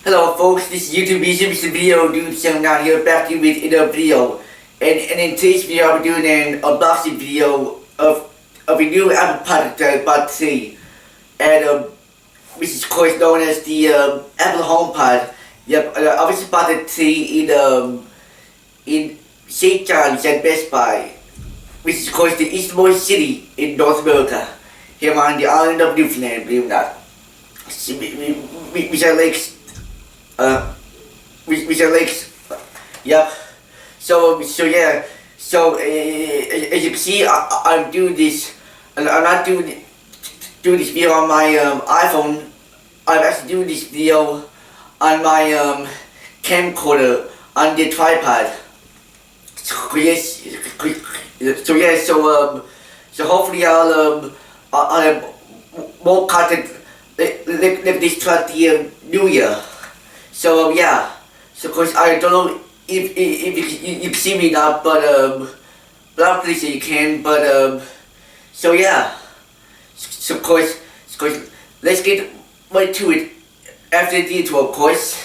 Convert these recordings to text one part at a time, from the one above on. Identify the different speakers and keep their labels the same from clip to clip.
Speaker 1: Hello folks, this is YouTube Mr. Video Dude Young down here back to you with another video. And in today's video I'll be doing an unboxing video of a new Apple product that I'm about to see. And which is of course known as the Apple Homepod. Yep, I was about to see in St. John's at Best Buy, which is of course the easternmost city in North America, here on the island of Newfoundland, believe it or not. Which are lakes. Which are lakes. Yep. So yeah. So as you can see, I'm doing this. I'm not doing this video on my iPhone. I'm actually doing this video on my camcorder on the tripod. So yes. So hopefully I'll have more content like this throughout the new year. So yeah, so of course I don't know if you can see me now, but I'm pretty sure you can. But so yeah, so of course let's get right to it after the intro, of course.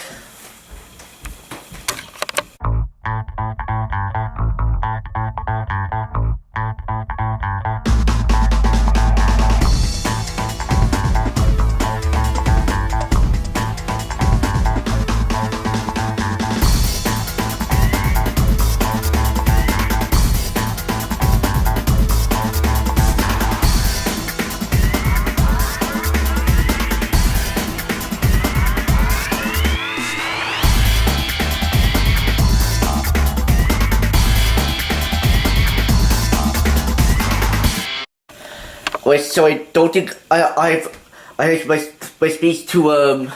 Speaker 1: Wait, so I don't think I have my space to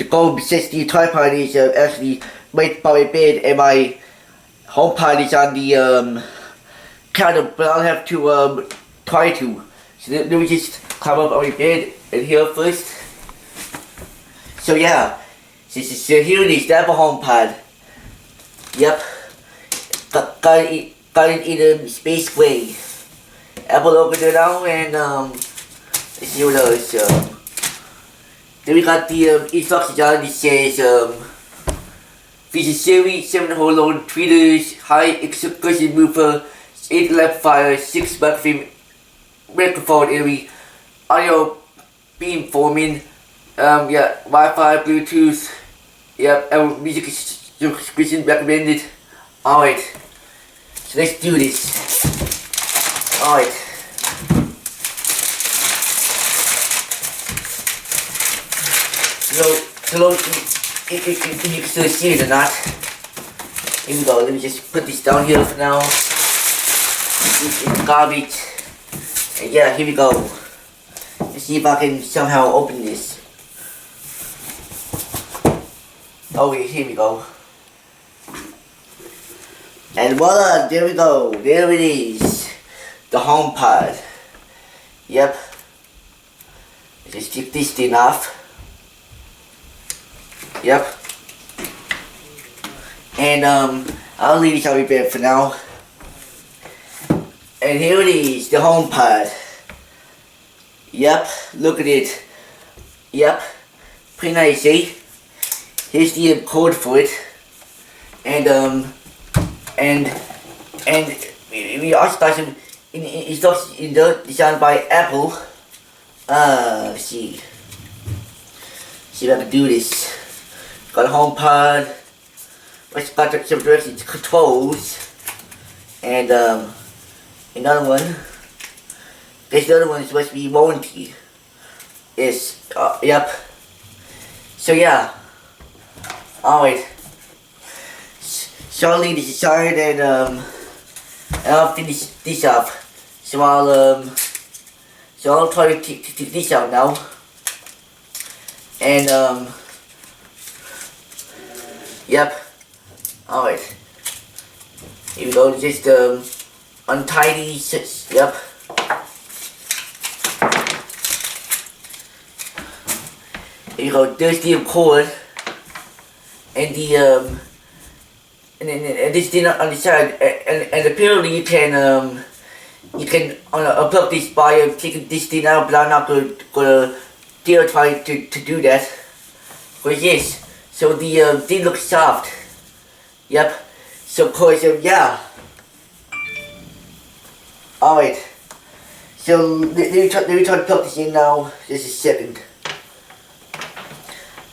Speaker 1: go, since the tripod is actually right by my bed and my HomePod is on the counter, but I'll have to try to. So let me just climb up on my bed and here first. So yeah, so here it is, the Apple HomePod. Yep, got it in space gray. Apple opened it now, and let's see what else. Then we got the instructions on it. It says features series 7-hole load tweeters, high excursion mover, 8 amplifier, 6 microphone area, audio beamforming, yeah, Wi-Fi, Bluetooth, yeah, and music subscription recommended. Alright, so let's do this. Alright. So if you can still see it or not. Here we go, let me just put this down here for now. It's garbage. And yeah, here we go. Let's see if I can somehow open this. Oh yeah, here we go. And voila, there we go. There it is. The HomePod. Yep. Just take this thing off. Yep. And I'll leave it on my bed for now. And here it is, the HomePod. Yep, look at it. Yep, pretty nice, eh? Here's the code for it. And we also got some it's designed by Apple. Let's see if I can do this. Got a HomePod. It's got some direction controls, and another one. This other one is supposed to be warranty. Yes, yep. So yeah. Alright. So I'll leave this aside, and I'll finish this up. So I'll try to take this out now. And yep. Alright. Here we go, just untie these, yep. Here you go, there's the cord. And the and this thing on the side, and apparently you can unplug this by taking this thing out, but I'm not gonna dare try to do that. But yes, So the thing looks soft. Yep. So of course, yeah. Alright. So let me try to plug this in now. Just a second.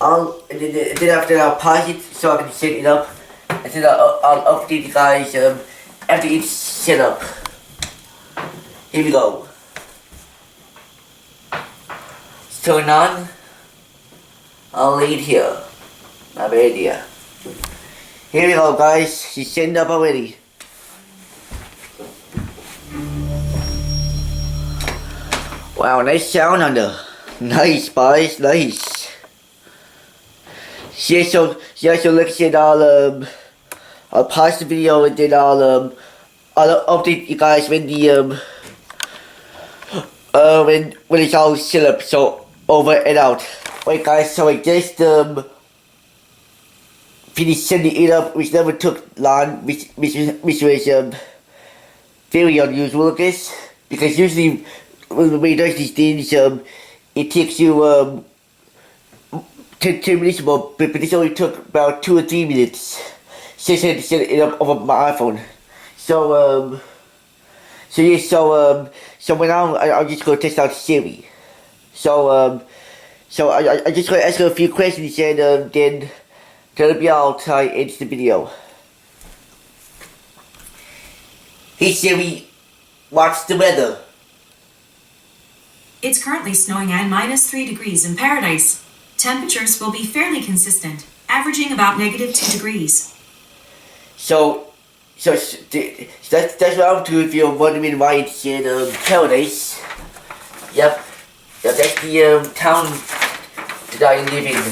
Speaker 1: And then after I'll pause it so I can set it up. And then I'll update you guys after it's set up. Here we go. It's turned on. I'll leave it here. My bad idea. Here we go, guys. She's setting up already. Wow, nice sound on there. Nice, boys, nice. Yeah, so like I said, I'll pause the video and then I'll update you guys when the when it's all set up. So over and out. Wait, guys. So I just finished setting it up, which never took long, which was very unusual, I guess, because usually when you do these things, it takes you 10 minutes more, but this only took about 2 or 3 minutes since I had to set it up over my iPhone. So when I'm just gonna test out Siri. So I just gonna ask her a few questions and then that'll be all till I end the video. Hey Siri, what's the weather?
Speaker 2: It's currently snowing at -3 degrees in Paradise. Temperatures will be fairly consistent, averaging about -2 degrees.
Speaker 1: So that's what I'm doing if you're wondering why it's in Paradise. Yep, that's the town that I live in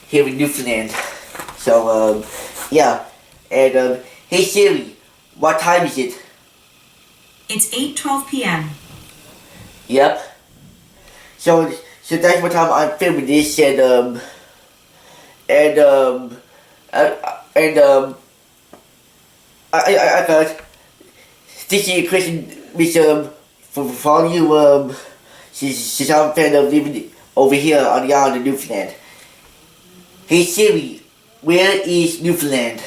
Speaker 1: here in Newfoundland. So yeah, and hey Siri, what time is it?
Speaker 2: It's 8:12 p.m.
Speaker 1: Yep. So that's what time I'm filming this, and I got this is a question which for all you since I'm a fan of living over here on the island of Newfoundland. Hey Siri, where is Newfoundland?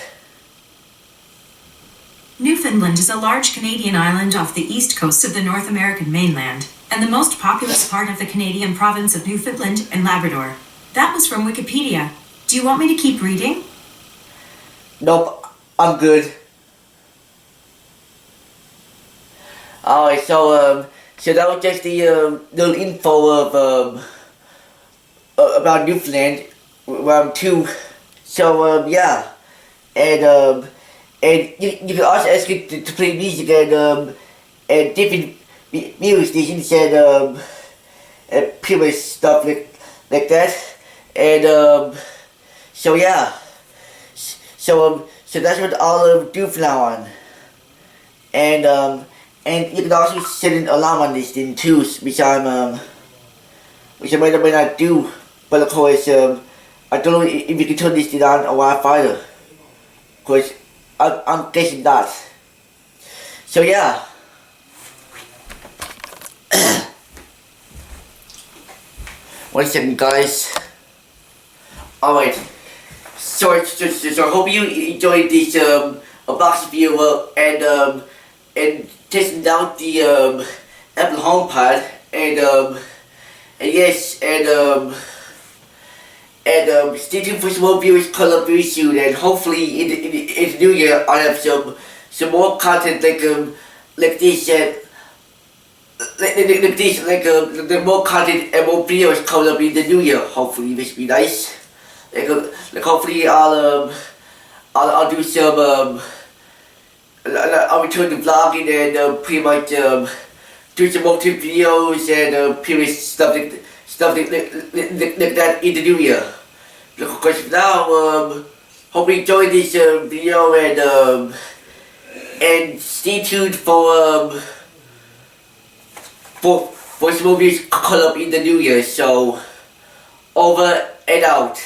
Speaker 2: Newfoundland is a large Canadian island off the east coast of the North American mainland, and the most populous part of the Canadian province of Newfoundland and Labrador. That was from Wikipedia. Do you want me to keep reading?
Speaker 1: Nope, I'm good. Alright, so that was just the little info of about Newfoundland, where I'm to. So yeah, and you can also ask it to play music and different music stations and pretty much stuff like that. And so yeah, so that's what I'll do from now on. And you can also set an alarm on this thing too, which I might or may not do. But of course, I don't know if you can turn this thing on a Wi-Fi though. Of course, I'm guessing that. So yeah. One second, guys. Alright. So I hope you enjoyed this unboxing video and testing out the Apple Homepod and yes and stay tuned for some more videos coming up very soon, and hopefully in the new year I'll have some more content like this like more content and more videos coming up in the new year. Hopefully, which will be nice. Like hopefully I'll do some I'll return to vlogging and pretty much do some more videos and pretty much stuff like that in the new year. Because now hope you enjoyed this video and stay tuned for some more videos coming up in the new year. So over and out.